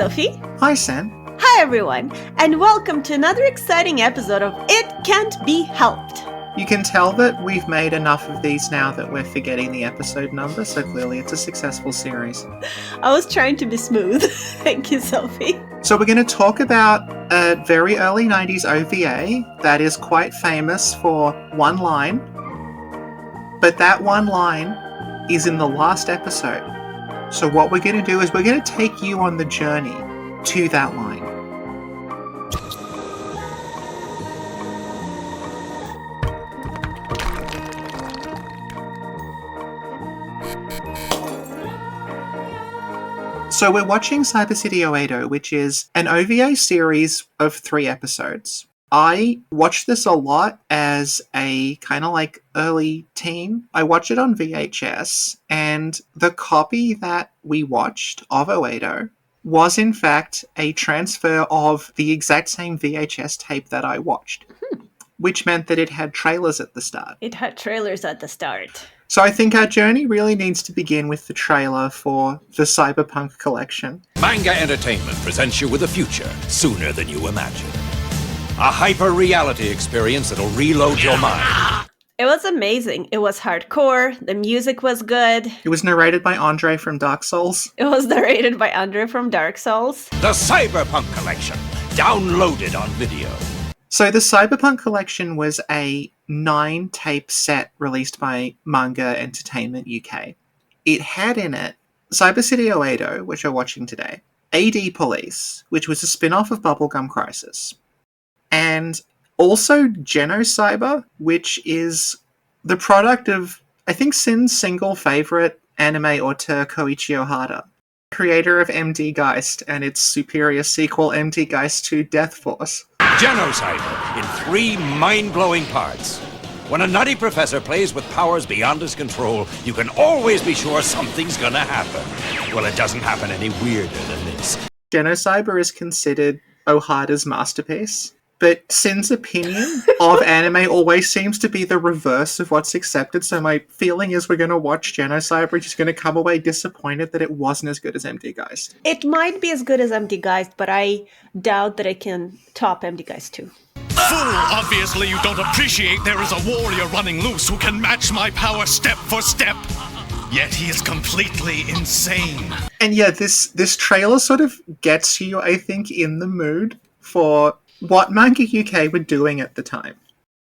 Sophie. Hi, Sam. Hi, everyone, and welcome to another exciting episode of It Can't Be Helped. You can tell that we've made enough of these now that we're forgetting the episode number, so clearly it's a successful series. I was trying to be smooth. Thank you, Sophie. So we're going to talk about a very early 90s OVA that is quite famous for one line, but that one line is in the last episode. So what we're going to do is we're going to take you on the journey to that line. So we're watching Cyber City Oedo, which is an OVA series of 3 episodes. I watched this a lot as a kind of like early teen. I watched it on VHS, and the copy that we watched of Oedo was in fact a transfer of the exact same VHS tape that I watched, which meant that it had trailers at the start. It had trailers at the start. So I think our journey really needs to begin with the trailer for the Cyberpunk collection. Manga Entertainment presents you with a future sooner than you imagine. A hyper-reality experience that'll reload your mind. It was amazing. It was hardcore. The music was good. It was narrated by Andre from Dark Souls. It was narrated by Andre from Dark Souls. The Cyberpunk Collection, downloaded on video. So the Cyberpunk collection was a 9-tape set released by Manga Entertainment UK. It had in it Cyber City Oedo, which we're watching today, AD Police, which was a spin-off of Bubblegum Crisis, and also Genocyber, which is the product of, I think, Sin's single favorite anime auteur Koichi Ohara, creator of MD Geist and its superior sequel MD Geist 2 Death Force. Genocyber in 3 mind-blowing parts. When a nutty professor plays with powers beyond his control, you can always be sure something's gonna happen. Well, it doesn't happen any weirder than this. Genocyber is considered Ohara's masterpiece, but Sin's opinion of anime always seems to be the reverse of what's accepted, so my feeling is we're going to watch Genocyber, just going to come away disappointed that it wasn't as good as MD Geist. It might be as good as MD Geist, but I doubt that it can top MD Geist 2. Fool! Obviously you don't appreciate there is a warrior running loose who can match my power step for step. Yet he is completely insane. And yeah, this trailer sort of gets you, I think, in the mood for what Manga UK were doing at the time.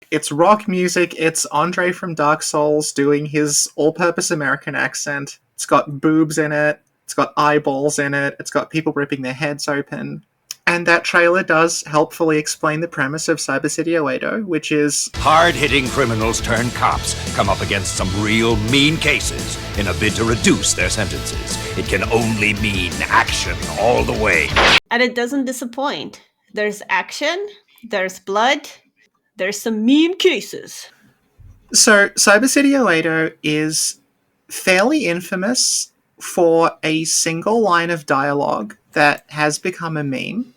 It's rock music, it's Andre from Dark Souls doing his all-purpose American accent, it's got boobs in it, it's got eyeballs in it, it's got people ripping their heads open. And that trailer does helpfully explain the premise of Cyber City Oedo, which is hard-hitting criminals turned cops come up against some real mean cases in a bid to reduce their sentences. It can only mean action all the way. And it doesn't disappoint. There's action, there's blood, there's some mean cases. So, Cyber City Oedo is fairly infamous for a single line of dialogue that has become a meme.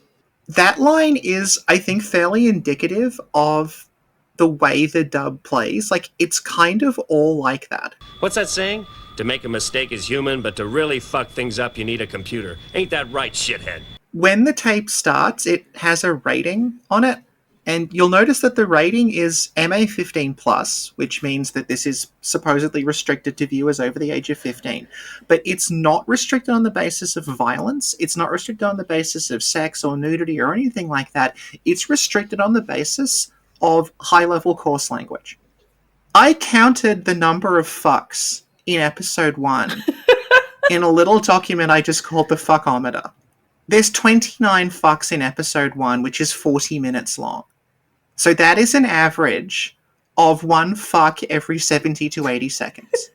That line is, I think, fairly indicative of the way the dub plays. Like, it's kind of all like that. What's that saying? To make a mistake is human, but to really fuck things up, you need a computer. Ain't that right, shithead? When the tape starts, it has a rating on it, and you'll notice that the rating is MA15+, which means that this is supposedly restricted to viewers over the age of 15. But it's not restricted on the basis of violence, it's not restricted on the basis of sex or nudity or anything like that. It's restricted on the basis of high-level coarse language. I counted the number of fucks in episode 1 in a little document I just called the fuckometer. There's 29 fucks in episode 1, which is 40 minutes long. So that is an average of 1 fuck every 70 to 80 seconds.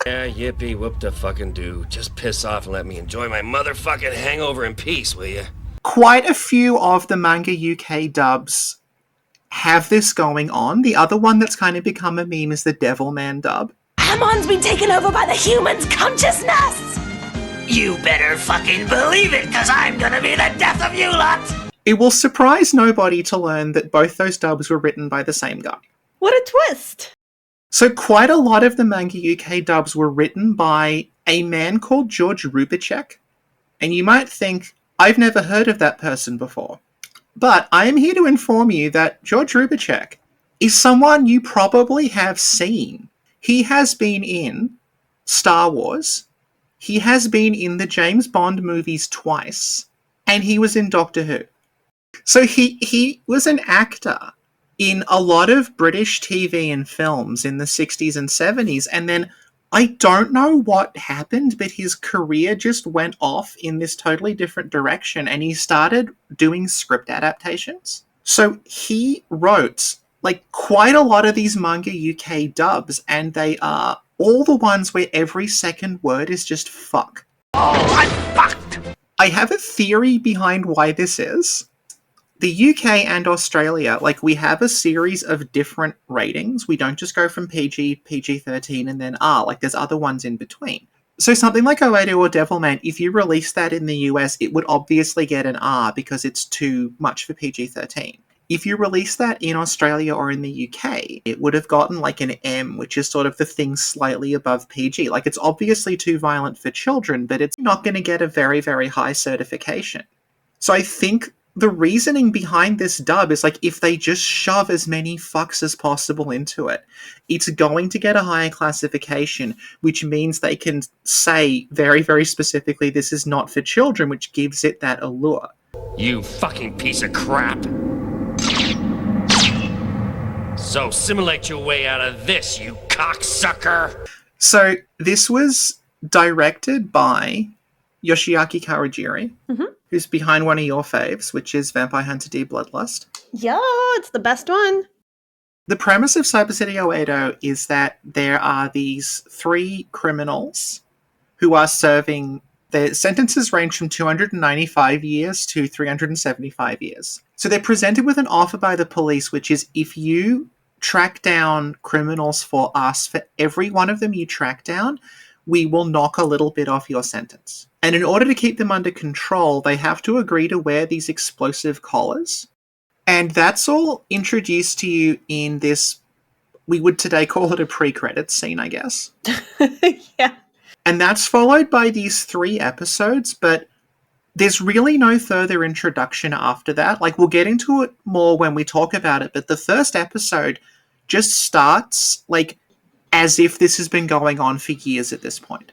Yeah, yippee, whoop the fucking do. Just piss off and let me enjoy my motherfucking hangover in peace, will ya? Quite a few of the Manga UK dubs have this going on. The other one that's kind of become a meme is the Devilman dub. Amon's been taken over by the human's consciousness! You better fucking believe it, cause I'm gonna be the death of you lot! It will surprise nobody to learn that both those dubs were written by the same guy. What a twist! So quite a lot of the Manga UK dubs were written by a man called George Rubicek, And you might think, I've never heard of that person before. But I am here to inform you that George Rubicek is someone you probably have seen. He has been in Star Wars. He has been in the James Bond movies twice. And he was in Doctor Who. So he was an actor in a lot of British TV and films in the 60s and 70s. And then I don't know what happened, but his career just went off in this totally different direction. And he started doing script adaptations. So he wrote quite a lot of these manga UK dubs. And they are all the ones where every second word is just fuck. Oh, I'm fucked! I have a theory behind why this is. The UK and Australia, we have a series of different ratings. We don't just go from PG, PG-13, and then R. There's other ones in between. So something like Oedo or Devilman, if you release that in the US, it would obviously get an R because it's too much for PG-13. If you release that in Australia or in the UK, it would have gotten an M, which is sort of the thing slightly above PG. It's obviously too violent for children, but it's not going to get a very, very high certification. So I think the reasoning behind this dub is if they just shove as many fucks as possible into it, it's going to get a higher classification, which means they can say very, very specifically this is not for children, which gives it that allure. You fucking piece of crap. So simulate your way out of this, you cocksucker! So this was directed by Yoshiaki Kawajiri, who's behind one of your faves, which is Vampire Hunter D Bloodlust. Yeah, it's the best one. The premise of Cyber City Oedo is that there are these 3 criminals who are serving. Their sentences range from 295 years to 375 years. So they're presented with an offer by the police, which is if you track down criminals for us, for every one of them you track down, we will knock a little bit off your sentence. And in order to keep them under control, they have to agree to wear these explosive collars. And that's all introduced to you in this, we would today call it a pre-credits scene, I guess. Yeah. And that's followed by these 3 episodes, but there's really no further introduction after that. We'll get into it more when we talk about it, but the first episode just starts, as if this has been going on for years at this point.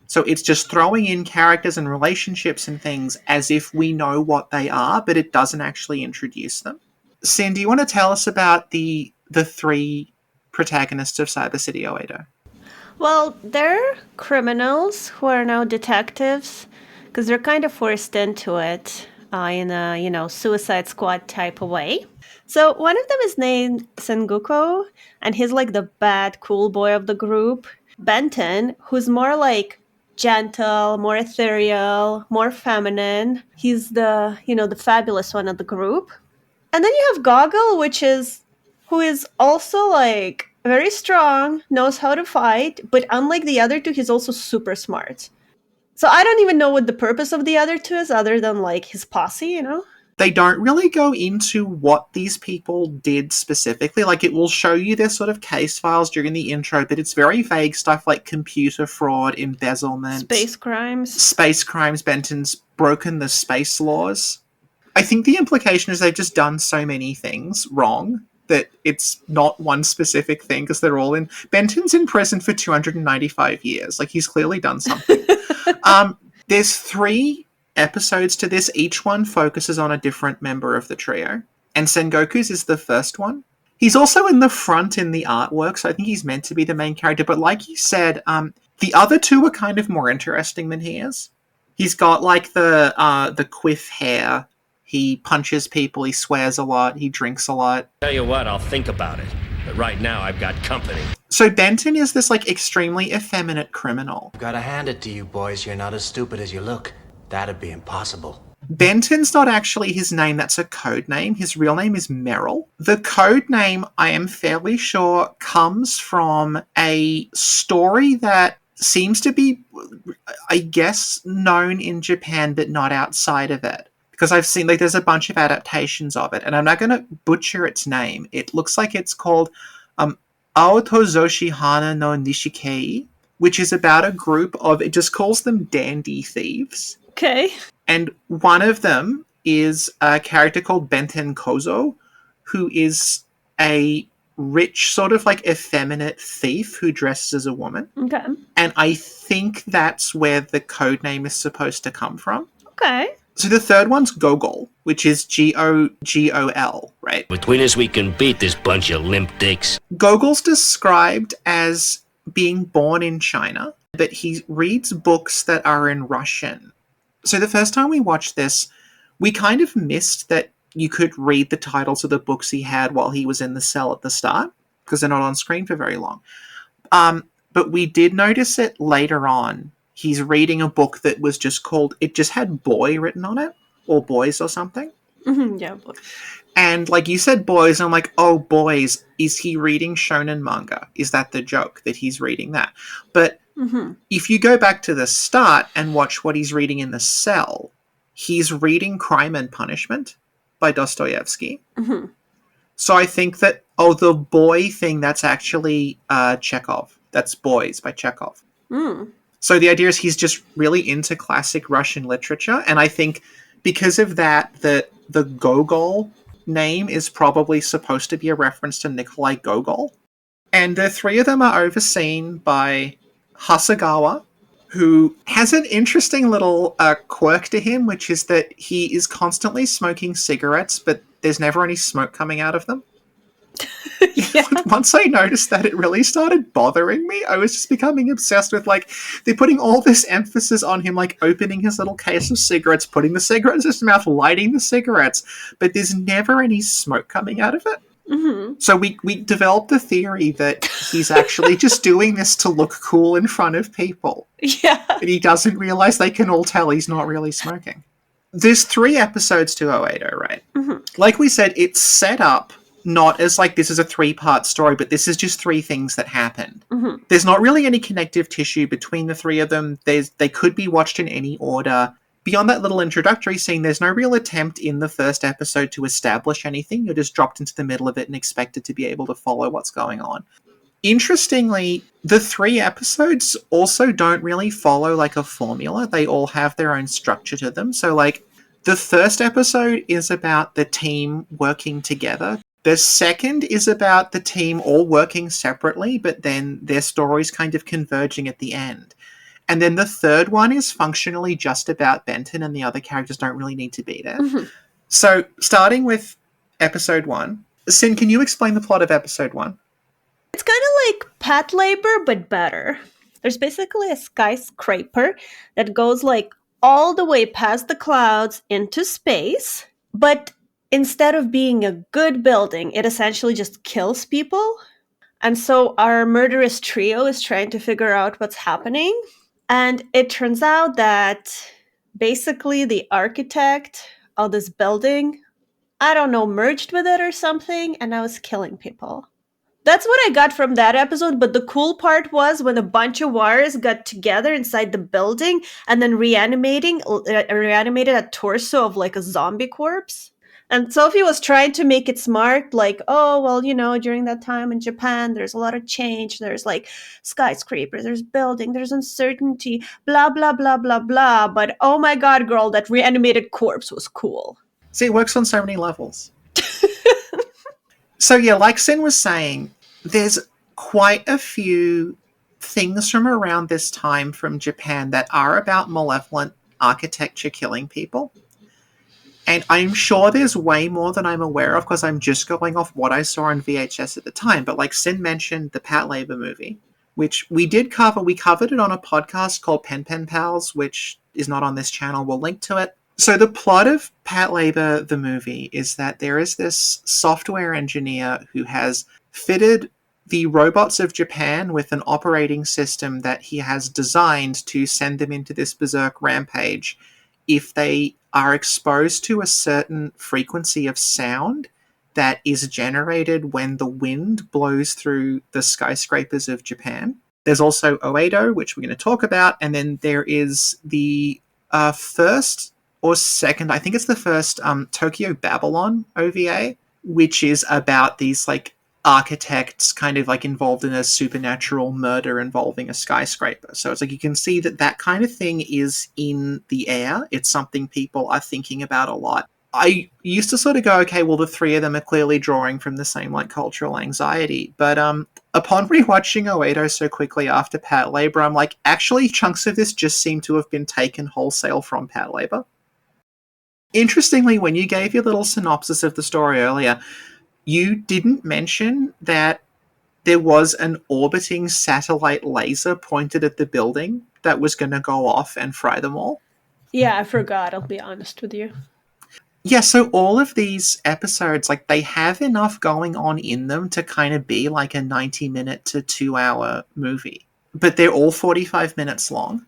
So it's just throwing in characters and relationships and things as if we know what they are, but it doesn't actually introduce them. Sin, do you want to tell us about the 3 protagonists of Cyber City Oedo? Well, they're criminals who are now detectives because they're kind of forced into it in a, Suicide Squad type of way. So one of them is named Sengoku, and he's the bad, cool boy of the group. Benton, who's more gentle, more ethereal, more feminine. He's the fabulous one of the group. And then you have Goggle, who is also very strong, knows how to fight, but unlike the other 2, he's also super smart. So I don't even know what the purpose of the other 2 is, other than his posse, They don't really go into what these people did specifically. It will show you their sort of case files during the intro, but it's very vague stuff like computer fraud, embezzlement. Space crimes. Space crimes. Benton's broken the space laws. I think the implication is they've just done so many things wrong that it's not one specific thing because they're all in. Benton's in prison for 295 years. He's clearly done something. There's 3 episodes to this. Each one focuses on a different member of the trio. And Sengoku's is the first one. He's also in the front in the artwork, so I think he's meant to be the main character. But like you said, the other 2 are kind of more interesting than he is. He's got the quiff hair. He punches people, he swears a lot, he drinks a lot. Tell you what, I'll think about it. But right now, I've got company. So Benton is this, extremely effeminate criminal. I've gotta hand it to you, boys. You're not as stupid as you look. That'd be impossible. Benton's not actually his name, that's a code name. His real name is Merrill. The code name, I am fairly sure, comes from a story that seems to be, I guess, known in Japan, but not outside of it. Because I've seen, there's a bunch of adaptations of it, and I'm not going to butcher its name. It looks like it's called Aotozoshi Hana no Nishikei, which is about a group of, it just calls them dandy thieves. Okay. And one of them is a character called Benten Kozo, who is a rich, sort of like effeminate thief who dresses as a woman. Okay. And I think that's where the code name is supposed to come from. Okay. So the third one's Gogol, which is Gogol, right? Between us, we can beat this bunch of limp dicks. Gogol's described as being born in China, but he reads books that are in Russian. So the first time we watched this, we kind of missed that you could read the titles of the books he had while he was in the cell at the start, because they're not on screen for very long. But we did notice it later on. He's reading a book that was just called, it just had boy written on it, or boys or something. Yeah, boy. And like you said, boys, I'm like, oh, boys, is he reading shonen manga? Is that the joke, that he's reading that? But if you go back to the start and watch what he's reading in the cell, he's reading Crime and Punishment by Dostoevsky. So I think that, the boy thing, that's actually Chekhov. That's Boys by Chekhov. So the idea is he's just really into classic Russian literature, and I think because of that, the Gogol name is probably supposed to be a reference to Nikolai Gogol. And the three of them are overseen by Hasegawa, who has an interesting little quirk to him, which is that he is constantly smoking cigarettes, but there's never any smoke coming out of them. Once I noticed that, it really started bothering me. I was just becoming obsessed with, like, they're putting all this emphasis on him, like, opening his little case of cigarettes, putting the cigarettes in his mouth, lighting the cigarettes, but there's never any smoke coming out of it. So we developed the theory that he's actually just doing this to look cool in front of people. Yeah. But he doesn't realize they can all tell he's not really smoking. There's 3 episodes to Oedo, right? Like we said, it's set up not as like this is a 3-part story, but this is just 3 things that happened. There's not really any connective tissue between the 3 of them. They could be watched in any order. Beyond that little introductory scene, there's no real attempt in the first episode to establish anything. You're just dropped into the middle of it and expected to be able to follow what's going on. Interestingly, the 3 episodes also don't really follow like a formula. They all have their own structure to them. So like the first episode is about the team working together. The second is about the team all working separately, but then their stories kind of converging at the end. And then the third one is functionally just about Benton, and the other characters don't really need to be there. So, starting with episode 1. Sin, can you explain the plot of episode 1? It's kind of like Pet Labor, but better. There's basically a skyscraper that goes like all the way past the clouds into space, but instead of being a good building, it essentially just kills people. And so our murderous trio is trying to figure out what's happening. And it turns out that basically the architect of this building, I don't know, merged with it or something, and now is killing people. That's what I got from that episode, but the cool part was when a bunch of wires got together inside the building and then reanimated a torso of like a zombie corpse. And Sophie was trying to make it smart, like, oh, well, during that time in Japan, there's a lot of change. There's like skyscrapers, there's building, there's uncertainty, blah, blah, blah, blah, blah. But oh my God, girl, that reanimated corpse was cool. See, it works on so many levels. So yeah, like Sin was saying, there's quite a few things from around this time from Japan that are about malevolent architecture killing people. And I'm sure there's way more than I'm aware of because I'm just going off what I saw on VHS at the time. But like Sin mentioned, the Pat Labor movie, which we did cover. We covered it on a podcast called Pen Pen Pals, which is not on this channel. We'll link to it. So the plot of Pat Labor, the movie, is that there is this software engineer who has fitted the robots of Japan with an operating system that he has designed to send them into this berserk rampage if they are exposed to a certain frequency of sound that is generated when the wind blows through the skyscrapers of Japan. There's also Oedo, which we're going to talk about, and then there is the first or second, I think it's the first Tokyo Babylon OVA, which is about these like architects kind of like involved in a supernatural murder involving a skyscraper. So it's like you can see that kind of thing is in the air. It's something people are thinking about a lot. I used to sort of go, okay, well, the three of them are clearly drawing from the same like cultural anxiety. But upon rewatching Oedo so quickly after Patlabor, I'm like, actually, chunks of this just seem to have been taken wholesale from Patlabor. Interestingly, when you gave your little synopsis of the story earlier, you didn't mention that there was an orbiting satellite laser pointed at the building that was going to go off and fry them all. Yeah, I forgot, I'll be honest with you. Yeah, so all of these episodes, like, they have enough going on in them to kind of be like a 90-minute to 2-hour movie. But they're all 45 minutes long.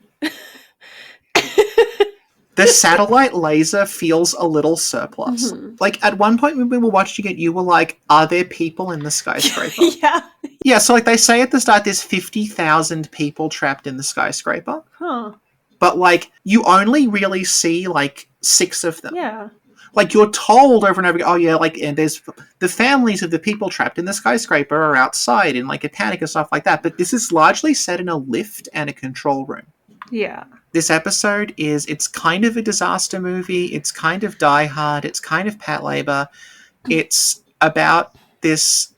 The satellite laser feels a little surplus. Mm-hmm. Like, at one point when we were watching it, you were like, are there people in the skyscraper? Yeah. Yeah, so like they say at the start, there's 50,000 people trapped in the skyscraper. Huh. But like, you only really see like 6 of them. Yeah. Like, you're told over and over again, oh yeah, like, and there's the families of the people trapped in the skyscraper are outside in like a panic and stuff like that. But this is largely set in a lift and a control room. Yeah. This episode it's kind of a disaster movie. It's kind of Die Hard. It's kind of Patlabor. It's about this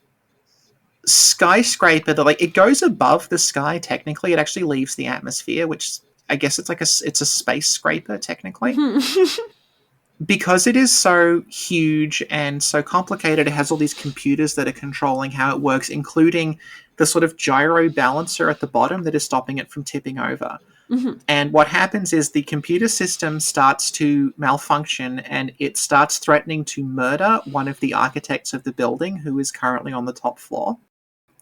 skyscraper that, like, it goes above the sky technically. It actually leaves the atmosphere, which I guess it's like it's a space scraper technically. Because it is so huge and so complicated, it has all these computers that are controlling how it works, including the sort of gyro balancer at the bottom that is stopping it from tipping over. Mm-hmm. And what happens is the computer system starts to malfunction and it starts threatening to murder one of the architects of the building who is currently on the top floor.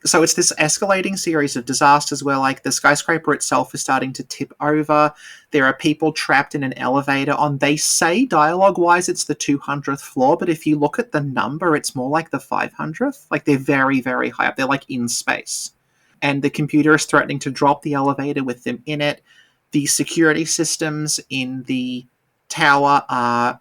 So it's this escalating series of disasters where, like, the skyscraper itself is starting to tip over. There are people trapped in an elevator on, they say dialogue-wise it's the 200th floor, but if you look at the number, it's more like the 500th. Like, they're very, very high up. They're, like, in space. And the computer is threatening to drop the elevator with them in it. The security systems in the tower are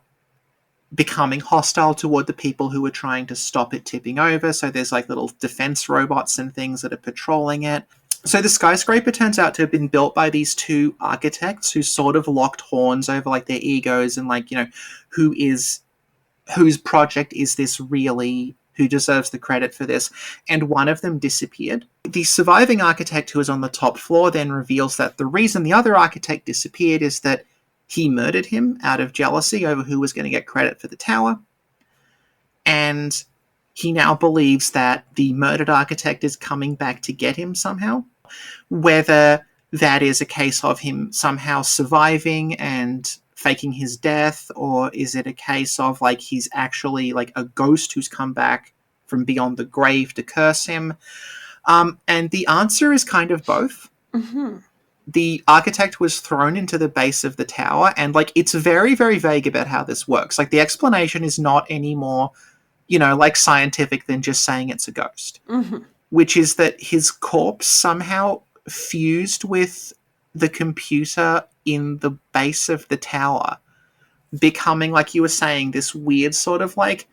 becoming hostile toward the people who are trying to stop it tipping over. So there's like little defense robots and things that are patrolling it. So the skyscraper turns out to have been built by these 2 architects who sort of locked horns over like their egos and like, you know, whose project is this really, who deserves the credit for this. And one of them disappeared. The surviving architect who is on the top floor then reveals that the reason the other architect disappeared is that he murdered him out of jealousy over who was going to get credit for the tower. And he now believes that the murdered architect is coming back to get him somehow. Whether that is a case of him somehow surviving and faking his death, or is it a case of like he's actually like a ghost who's come back from beyond the grave to curse him. And the answer is kind of both. Mm-hmm. The architect was thrown into the base of the tower, and like it's very, very vague about how this works. Like the explanation is not any more, you know, like scientific than just saying it's a ghost. Mm-hmm. Which is that his corpse somehow fused with the computer in the base of the tower, becoming, like you were saying, this weird sort of like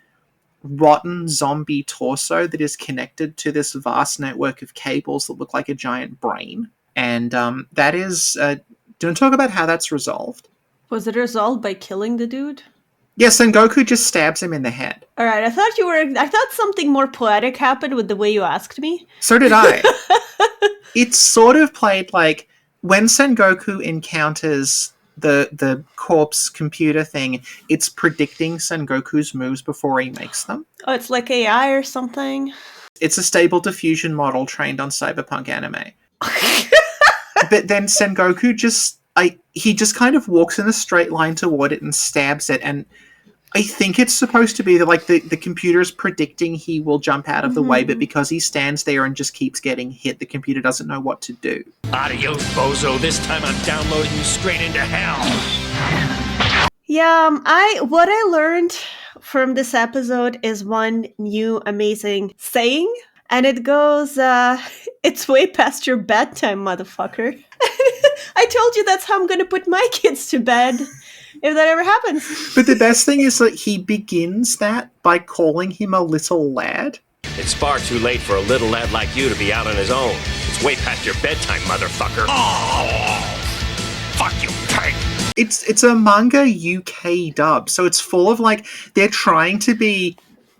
rotten zombie torso that is connected to this vast network of cables that look like a giant brain. And that is... do you want to talk about how that's resolved? Was it resolved by killing the dude? Yes, and Goku just stabs him in the head. All right, I thought something more poetic happened with the way you asked me. So did I. It's sort of played like when Sengoku encounters the corpse computer thing, it's predicting Sengoku's moves before he makes them. Oh, it's like AI or something? It's a stable diffusion model trained on cyberpunk anime. But then Sengoku just kind of walks in a straight line toward it and stabs it, and I think it's supposed to be that like the computer is predicting he will jump out of the way, but because he stands there and just keeps getting hit, the computer doesn't know what to do. Adios, bozo. This time I'm downloading you straight into hell. Yeah, what I learned from this episode is one new amazing saying, and it goes, it's way past your bedtime, motherfucker. I told you that's how I'm gonna put my kids to bed, if that ever happens. But the best thing is that he begins that by calling him a little lad. It's far too late for a little lad like you to be out on his own. It's way past your bedtime, motherfucker. Oh, fuck you, pig. It's a manga UK dub, so it's full of like they're trying to be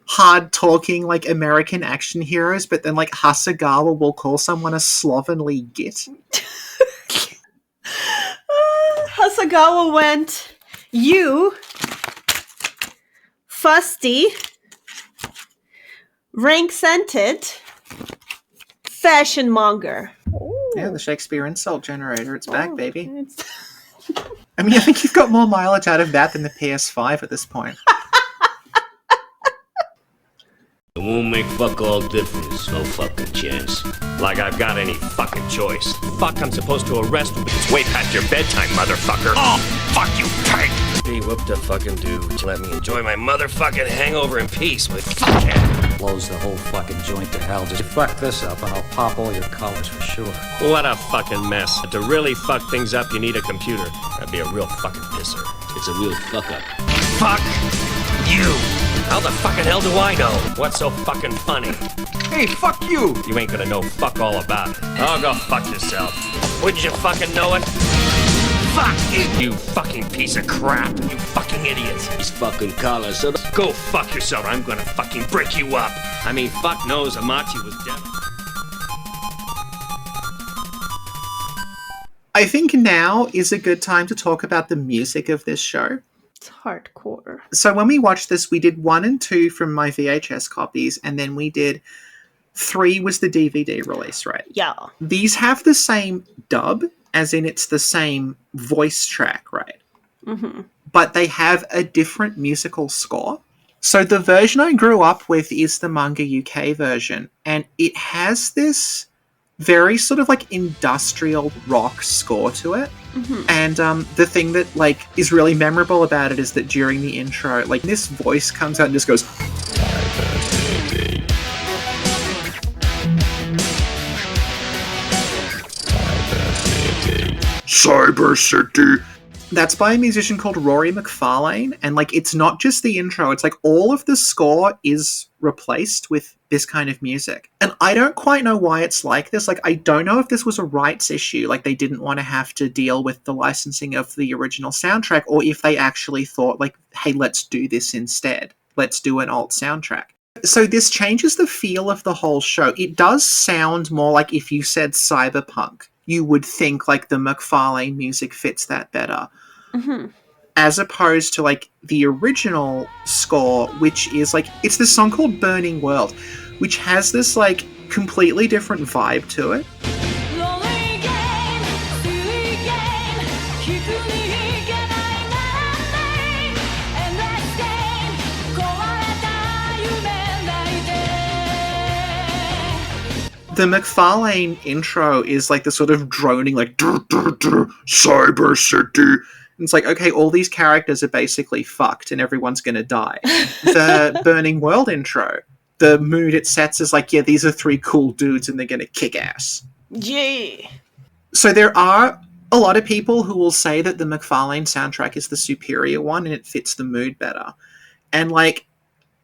hard talking like American action heroes, but then like Hasegawa will call someone a slovenly git. Hasegawa went, you, fusty, rank-scented, fashion monger. Yeah, the Shakespeare insult generator. It's back, baby. I mean, I think you've got more mileage out of that than the PS5 at this point. It won't make fuck all difference. No fucking chance. Like I've got any fucking choice. Fuck, I'm supposed to arrest you. It's way past your bedtime, motherfucker. Oh, fuck you, pig. Be whooped a fucking do. Let me enjoy my motherfucking hangover in peace, but fuckhead. Blows the whole fucking joint to hell. Just fuck this up and I'll pop all your collars for sure. What a fucking mess. To really fuck things up, you need a computer. That'd be a real fucking pisser. It's a real fuck up. Fuck you. How the fucking hell do I know? What's so fucking funny? Hey, fuck you! You ain't gonna know fuck all about it. Oh, go fuck yourself. Wouldn't you fucking know it? Fuck you, you fucking piece of crap. You fucking idiot. These fucking collars. So go fuck yourself. I'm gonna fucking break you up. I mean, fuck knows Amachi was dead. I think now is a good time to talk about the music of this show. It's hardcore. So when we watched this, we did 1 and 2 from my VHS copies, and then we did 3 was the DVD release, right? Yeah. These have the same dub, as in it's the same voice track, right? Mm-hmm. But they have a different musical score. So the version I grew up with is the manga UK version, and it has this very sort of like industrial rock score to it. Mm-hmm. And the thing that like is really memorable about it is that during the intro, like this voice comes out and just goes, Cyber City. That's by a musician called Rory McFarlane, and like it's not just the intro, it's like all of the score is replaced with this kind of music. And I don't quite know why it's like this. Like I don't know if this was a rights issue, like they didn't want to have to deal with the licensing of the original soundtrack, or if they actually thought like, hey, let's do this instead. Let's do an alt soundtrack. So this changes the feel of the whole show. It does sound more like if you said cyberpunk, you would think like the McFarlane music fits that better. Mm-hmm. As opposed to like the original score, which is like, it's this song called Burning World, which has this like completely different vibe to it. The McFarlane intro is like the sort of droning, like, Cyber City. And it's like, okay, all these characters are basically fucked and everyone's going to die. The Burning World intro, the mood it sets is like, yeah, these are 3 cool dudes and they're going to kick ass. Yeah. So there are a lot of people who will say that the McFarlane soundtrack is the superior one and it fits the mood better. And like,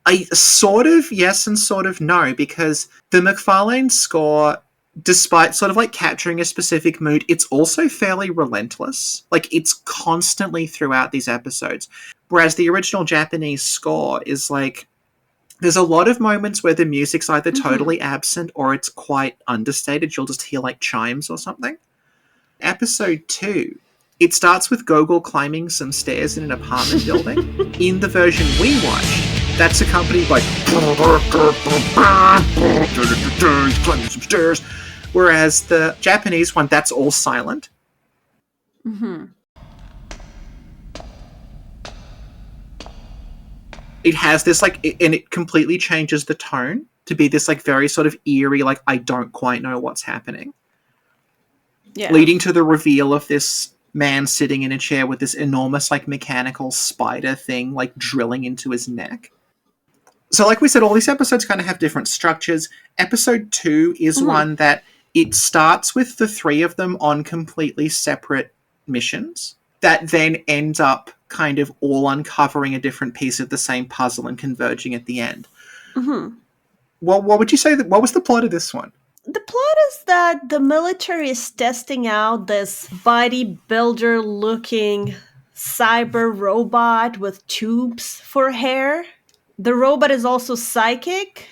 I sort of yes and sort of no, because the McFarlane score, despite sort of like capturing a specific mood, it's also fairly relentless. Like it's constantly throughout these episodes. Whereas the original Japanese score is like, there's a lot of moments where the music's either totally absent or it's quite understated. You'll just hear like chimes or something. Episode 2, it starts with Gogol climbing some stairs in an apartment building. In the version we watched, that's accompanied by climbing some stairs, whereas the Japanese one, that's all silent. Mm-hmm. It has this like, and it completely changes the tone to be this like very sort of eerie, like I don't quite know what's happening. Yeah. Leading to the reveal of this man sitting in a chair with this enormous like mechanical spider thing like drilling into his neck. So like we said, all these episodes kind of have different structures. Episode 2 is one that it starts with the 3 of them on completely separate missions that then end up kind of all uncovering a different piece of the same puzzle and converging at the end. Mm-hmm. what would you say? What was the plot of this one? The plot is that the military is testing out this bodybuilder looking cyber robot with tubes for hair. The robot is also psychic.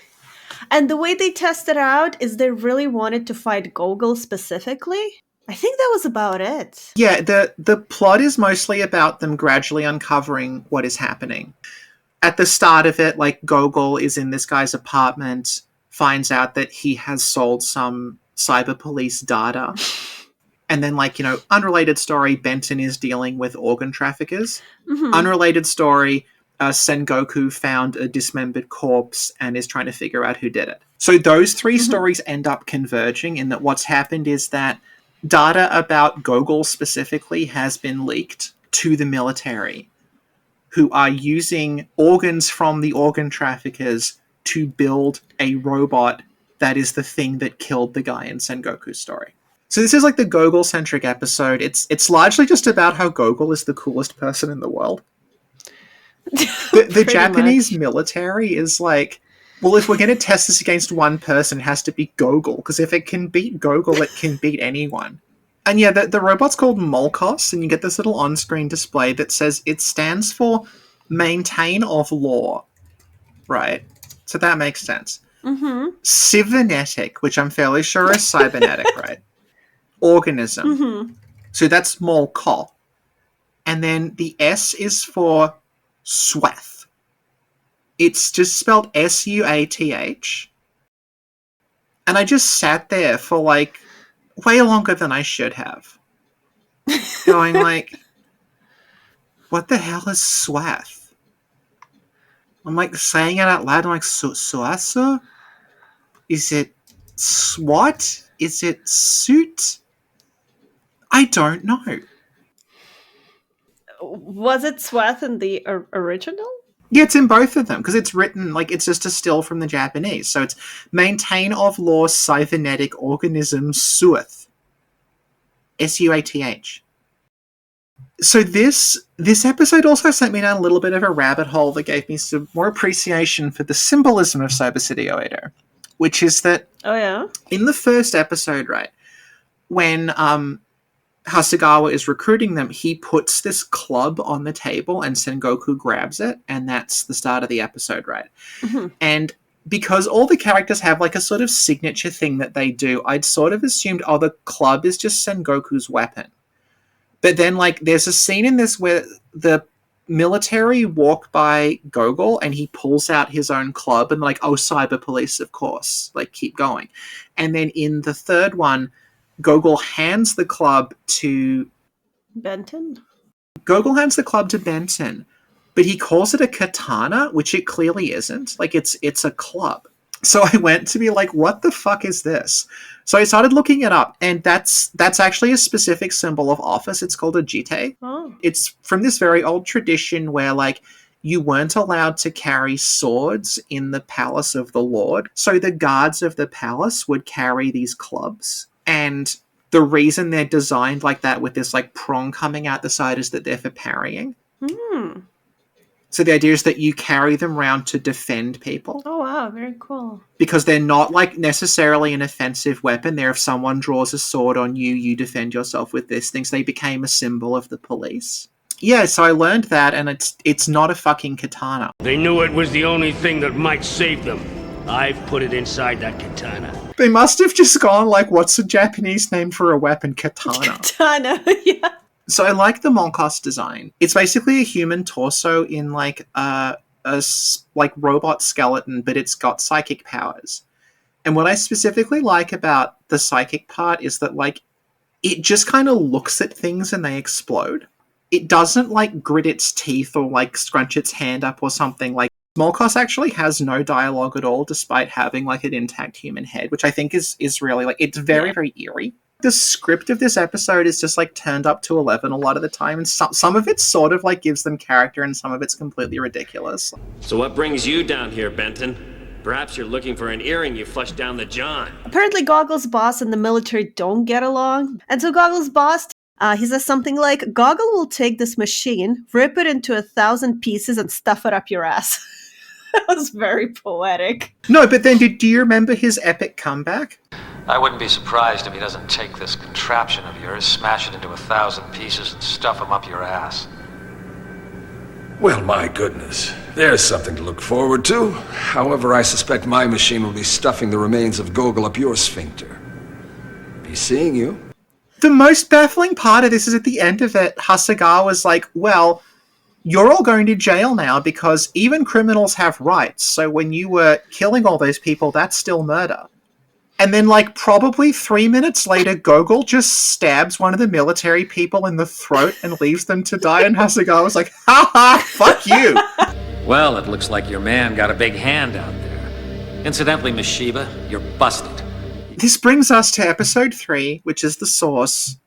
And the way they tested out is they really wanted to fight Gogol specifically. I think that was about it. Yeah, the plot is mostly about them gradually uncovering what is happening. At the start of it, like, Gogol is in this guy's apartment, finds out that he has sold some cyber police data. And then, like, unrelated story, Benton is dealing with organ traffickers. Mhm. Unrelated story, Sengoku found a dismembered corpse and is trying to figure out who did it. So those three stories end up converging in that what's happened is that data about Gogol specifically has been leaked to the military, who are using organs from the organ traffickers to build a robot that is the thing that killed the guy in Sengoku's story. So this is like the Gogol-centric episode. It's largely just about how Gogol is the coolest person in the world. The Japanese military is like, well, if we're going to test this against one person, it has to be Gogol, because if it can beat Gogol, it can beat anyone. And yeah, the robot's called Molkos, and you get this little on-screen display that says it stands for Maintain of Law. Right? So that makes sense. Mm-hmm. Cybernetic, which I'm fairly sure is cybernetic, right? Organism. Mm-hmm. So that's Molko. And then the S is for Swath. It's just spelled Suath. And I just sat there for like way longer than I should have. Going like, what the hell is Swath? I'm like saying it out loud. I'm like, Suasa? Is it SWAT? Is it suit? I don't know. Was it Swath in the original? Yeah, it's in both of them, because it's written, like, it's just a still from the Japanese. So it's Maintain of Law Cybernetic Organism Suath. Suath. So this episode also sent me down a little bit of a rabbit hole that gave me some more appreciation for the symbolism of Cyber City Oedo, which is that in the first episode, right, when Hasegawa is recruiting them, he puts this club on the table and Sengoku grabs it, and that's the start of the episode, right? Mm-hmm. And because all the characters have like a sort of signature thing that they do, I'd sort of assumed, oh, the club is just Sengoku's weapon. But then, like, there's a scene in this where the military walk by Gogol and he pulls out his own club and like, oh, cyber police, of course, like, keep going. And then in the third one, Gogol hands the club to Benton. But he calls it a katana, which it clearly isn't. Like, it's a club. So I went to be like, what the fuck is this? So I started looking it up, and that's actually a specific symbol of office. It's called a jite. Oh. It's from this very old tradition where, like, you weren't allowed to carry swords in the palace of the Lord. So the guards of the palace would carry these clubs. And the reason they're designed like that with this, like, prong coming out the side is that they're for parrying. Hmm. So the idea is that you carry them around to defend people. Oh, wow. Very cool. Because they're not, like, necessarily an offensive weapon. They're, if someone draws a sword on you, you defend yourself with this thing. So they became a symbol of the police. Yeah, so I learned that, and it's not a fucking katana. They knew it was the only thing that might save them. I've put it inside that katana. They must have just gone, like, what's the Japanese name for a weapon? Katana. Katana, yeah. So I like the Molkos design. It's basically a human torso in, like, a robot skeleton, but it's got psychic powers. And what I specifically like about the psychic part is that, like, it just kind of looks at things and they explode. It doesn't, like, grit its teeth or, like, scrunch its hand up or something. Like, Molkos actually has no dialogue at all, despite having, like, an intact human head, which I think is really, like, it's very, very eerie. The script of this episode is just, like, turned up to 11 a lot of the time, and some of it sort of, like, gives them character, and some of it's completely ridiculous. So what brings you down here, Benton? Perhaps you're looking for an earring you flushed down the john. Apparently Goggle's boss and the military don't get along, and so Goggle's boss, he says something like, Goggle will take this machine, rip it into 1,000 pieces, and stuff it up your ass. That was very poetic. No, but then do you remember his epic comeback? I wouldn't be surprised if he doesn't take this contraption of yours, smash it into 1,000 pieces, and stuff them up your ass. Well, my goodness. There's something to look forward to. However, I suspect my machine will be stuffing the remains of Gogol up your sphincter. Be seeing you. The most baffling part of this is at the end of it, Hasegawa's like, well, you're all going to jail now because even criminals have rights. So when you were killing all those people, that's still murder. And then, like, probably 3 minutes later, Gogol just stabs one of the military people in the throat and leaves them to die. And Hasegawa's like, ha ha, fuck you. Well, it looks like your man got a big hand out there. Incidentally, Miss Shiba, you're busted. This brings us to episode 3, which is the source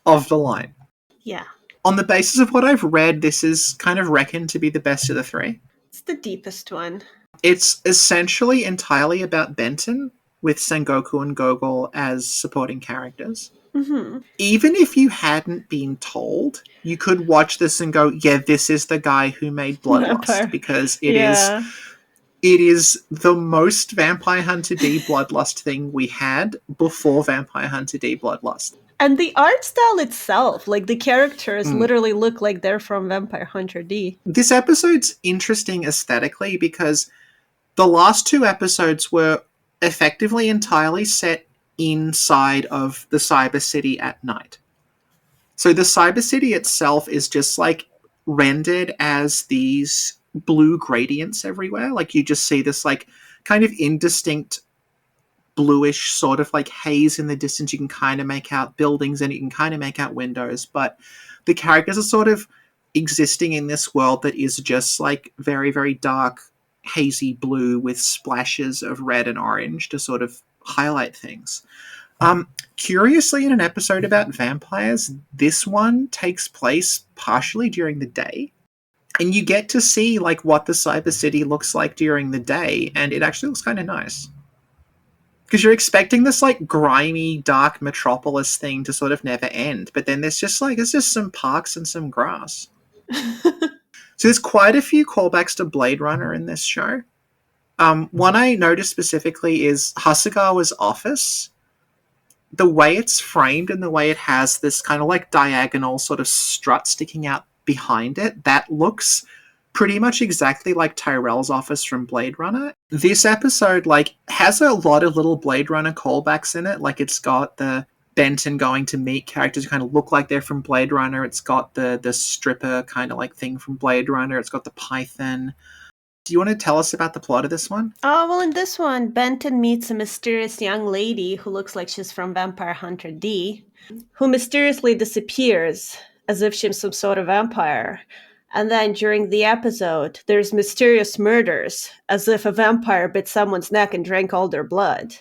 of the line. Yeah. On the basis of what I've read, this is kind of reckoned to be the best of the 3. It's the deepest one. It's essentially entirely about Benton, with Sengoku and Gogol as supporting characters. Mm-hmm. Even if you hadn't been told, you could watch this and go, yeah, this is the guy who made Bloodlust, because it is the most Vampire Hunter D Bloodlust thing we had before Vampire Hunter D Bloodlust. And the art style itself, like the characters literally look like they're from Vampire Hunter D. This episode's interesting aesthetically because the last 2 episodes were effectively entirely set inside of the Cyber City at night. So the Cyber City itself is just like rendered as these blue gradients everywhere. Like you just see this like kind of indistinct bluish sort of like haze in the distance. You can kind of make out buildings and you can kind of make out windows, but the characters are sort of existing in this world that is just like very, very dark, hazy blue with splashes of red and orange to sort of highlight things. Curiously, in an episode about vampires, this one takes place partially during the day. And you get to see like what the Cyber City looks like during the day, and it actually looks kind of nice. Because you're expecting this like grimy, dark metropolis thing to sort of never end, but then there's just some parks and some grass. So there's quite a few callbacks to Blade Runner in this show. One I noticed specifically is Hasegawa's office. The way it's framed and the way it has this kind of like diagonal sort of strut sticking out behind it, that looks pretty much exactly like Tyrell's office from Blade Runner. This episode like has a lot of little Blade Runner callbacks in it. Like it's got the Benton going to meet characters who kind of look like they're from Blade Runner. It's got the stripper kind of like thing from Blade Runner. It's got the python. Do you want to tell us about the plot of this one? Oh, well, in this one, Benton meets a mysterious young lady who looks like she's from Vampire Hunter D, who mysteriously disappears as if she's some sort of vampire. And then during the episode, there's mysterious murders, as if a vampire bit someone's neck and drank all their blood.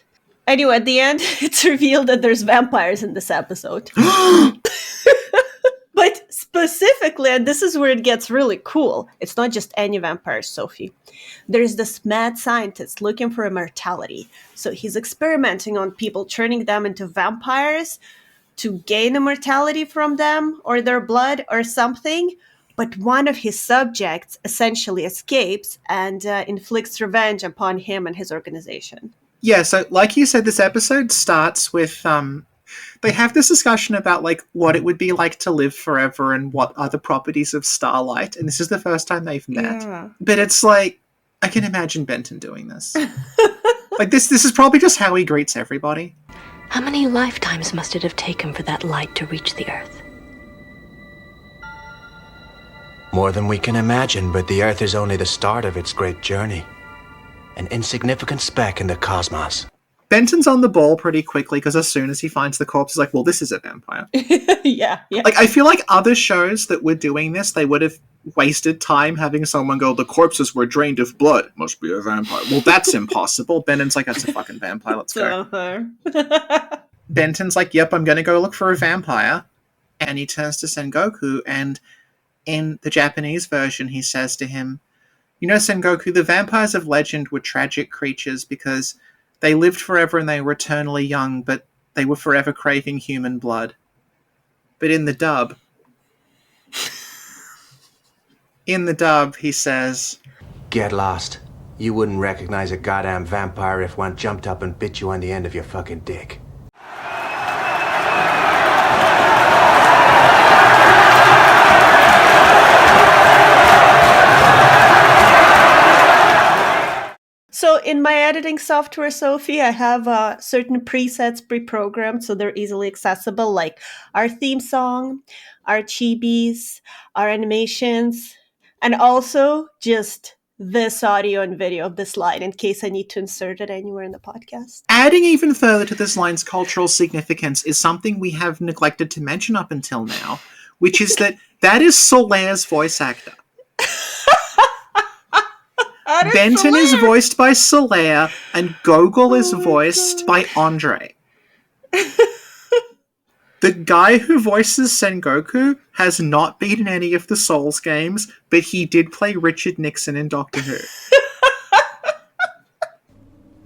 Anyway, at the end, it's revealed that there's vampires in this episode. But specifically, and this is where it gets really cool, it's not just any vampires, Sophie. There's this mad scientist looking for immortality. So he's experimenting on people, turning them into vampires to gain immortality from them or their blood or something. But one of his subjects essentially escapes and inflicts revenge upon him and his organization. Yeah, so like you said, this episode starts with they have this discussion about like what it would be like to live forever and what are the properties of starlight, and this is the first time they've met. Yeah. But it's like I can imagine Benton doing this. Like this is probably just how he greets everybody. How many lifetimes must it have taken for that light to reach the Earth? More than we can imagine, but the Earth is only the start of its great journey. An insignificant speck in the cosmos. Benton's on the ball pretty quickly because as soon as he finds the corpse, he's like, well, this is a vampire. Yeah. Like, I feel like other shows that were doing this, they would have wasted time having someone go, the corpses were drained of blood. Must be a vampire. Well, that's impossible. Benton's like, that's a fucking vampire. Let's go. Benton's like, yep, I'm going to go look for a vampire. And he turns to Sengoku, and in the Japanese version, he says to him, you know, Sengoku, the vampires of legend were tragic creatures because they lived forever and they were eternally young, but they were forever craving human blood. But in the dub, he says, get lost. You wouldn't recognize a goddamn vampire if one jumped up and bit you on the end of your fucking dick. So in my editing software, Sophie, I have certain presets pre-programmed so they're easily accessible, like our theme song, our chibis, our animations, and also just this audio and video of this line in case I need to insert it anywhere in the podcast. Adding even further to this line's cultural significance is something we have neglected to mention up until now, which is that is Solaire's voice actor. Benton is voiced by Solaire, and Gogol is voiced by Andre. The guy who voices Sengoku has not been in any of the Souls games, but he did play Richard Nixon in Doctor Who.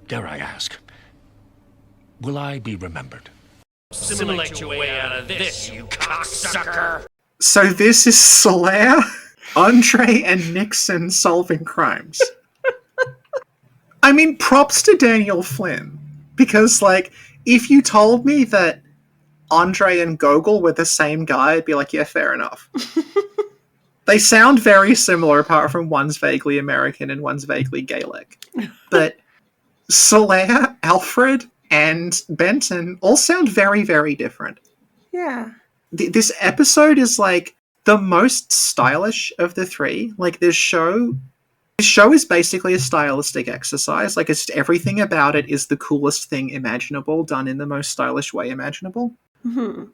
Dare I ask, will I be remembered? Simulate your way out of this, you cocksucker! So this is Solaire, Andre, and Nixon solving crimes. I mean, props to Daniel Flynn, because, like, if you told me that Andre and Gogol were the same guy, I'd be like, yeah, fair enough. They sound very similar, apart from one's vaguely American and one's vaguely Gaelic. But Solaire, Alfred, and Benton all sound very, very different. Yeah. This episode is, like, the most stylish of the three. Like, this show is basically a stylistic exercise. Like, it's everything about it is the coolest thing imaginable, done in the most stylish way imaginable. Mm-hmm.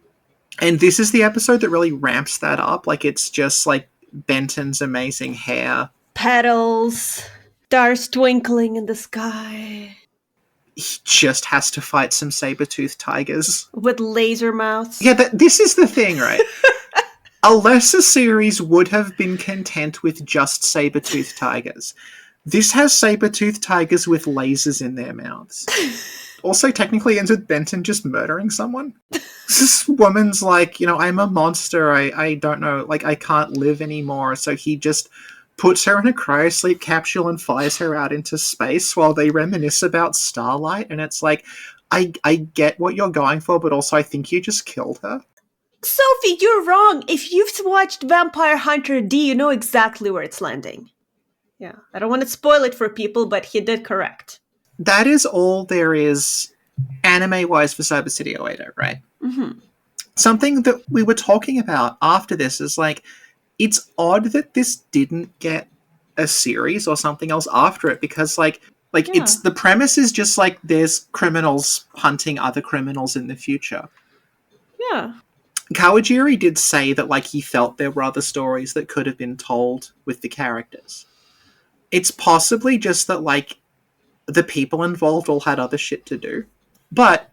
And this is the episode that really ramps that up. Like, it's just, like, Benton's amazing hair. Petals, stars twinkling in the sky. He just has to fight some saber-toothed tigers. With laser mouths. Yeah, this is the thing, right? A lesser series would have been content with just saber-toothed tigers. This has saber-toothed tigers with lasers in their mouths. Also technically ends with Benton just murdering someone. This woman's like, you know, I'm a monster, I don't know, like, I can't live anymore, so he just puts her in a cryosleep capsule and flies her out into space while they reminisce about Starlight, and it's like, I get what you're going for, but also I think you just killed her. Sophie, you're wrong. If you've watched Vampire Hunter D, you know exactly where it's landing. Yeah, I don't want to spoil it for people, but he did correct. That is all there is anime-wise for Cyber City Oedo, right? Mm-hmm. Something that we were talking about after this is, like, it's odd that this didn't get a series or something else after it, because, like yeah. It's the premise is just, like, there's criminals hunting other criminals in the future. Yeah. Kawajiri did say that, like, he felt there were other stories that could have been told with the characters. It's possibly just that, like, the people involved all had other shit to do. But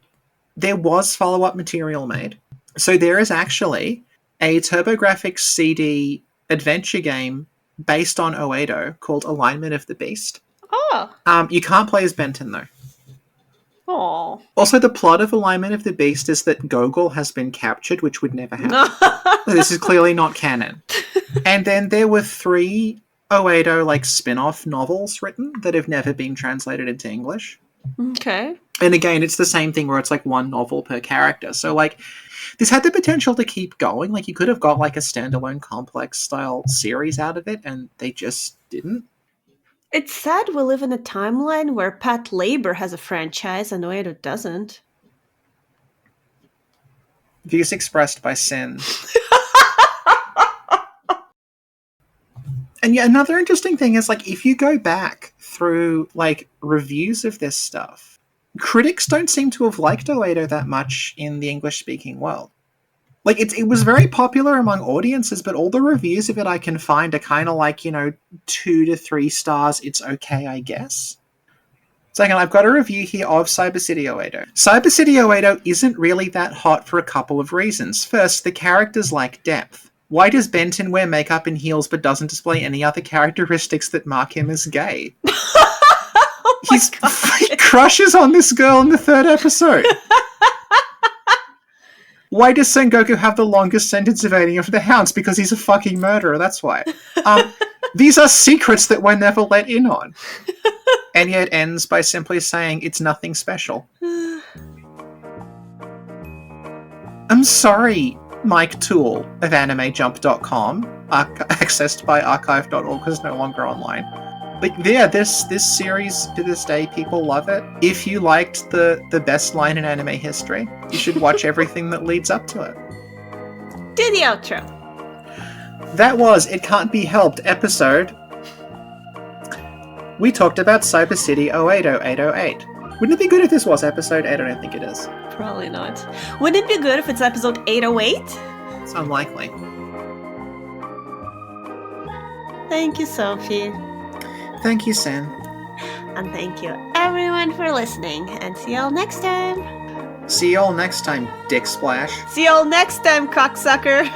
there was follow-up material made. So there is actually a TurboGrafx CD adventure game based on Oedo called Alignment of the Beast. Oh. You can't play as Benton, though. Oh. Also, the plot of Alignment of the Beast is that Gogol has been captured, which would never happen. This is clearly not canon. And then there were 3 Oedo, like, spin-off novels written that have never been translated into English. Okay. And again, it's the same thing where it's, like, 1 novel per character. So, like, this had the potential to keep going. Like, you could have got, like, a standalone complex-style series out of it, and they just didn't. It's sad we live in a timeline where Pat Labor has a franchise and Oedo doesn't. Views expressed by Sin. And yeah, another interesting thing is, like, if you go back through, like, reviews of this stuff, critics don't seem to have liked Oedo that much in the English-speaking world. Like, it was very popular among audiences, but all the reviews of it I can find are kind of like, you know, 2 to 3 stars, it's okay, I guess. Second, I've got a review here of Cyber City Oedo. Cyber City Oedo isn't really that hot for a couple of reasons. First, the characters lack depth. Why does Benton wear makeup and heels but doesn't display any other characteristics that mark him as gay? He crushes on this girl in the 3rd episode. Why does Sengoku have the longest sentence of any of the hounds? Because he's a fucking murderer, that's why. These are secrets that we're never let in on. And yet ends by simply saying it's nothing special. I'm sorry, Mike Toole of AnimeJump.com, accessed by archive.org, is no longer online. Like, yeah, this series, to this day, people love it. If you liked the best line in anime history, you should watch everything that leads up to it. Do the outro. That was It Can't Be Helped episode. We talked about Cyber City Oedo 808. Wouldn't it be good if this was episode 8? I don't think it is. Probably not. Wouldn't it be good if it's episode 808? It's unlikely. Thank you, Sophie. Thank you, Sen. And thank you, everyone, for listening. And see y'all next time. See y'all next time, Dick Splash. See y'all next time, cocksucker.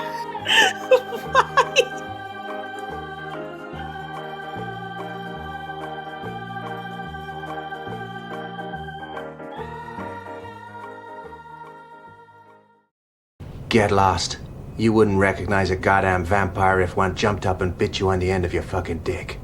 Bye. Get lost. You wouldn't recognize a goddamn vampire if one jumped up and bit you on the end of your fucking dick.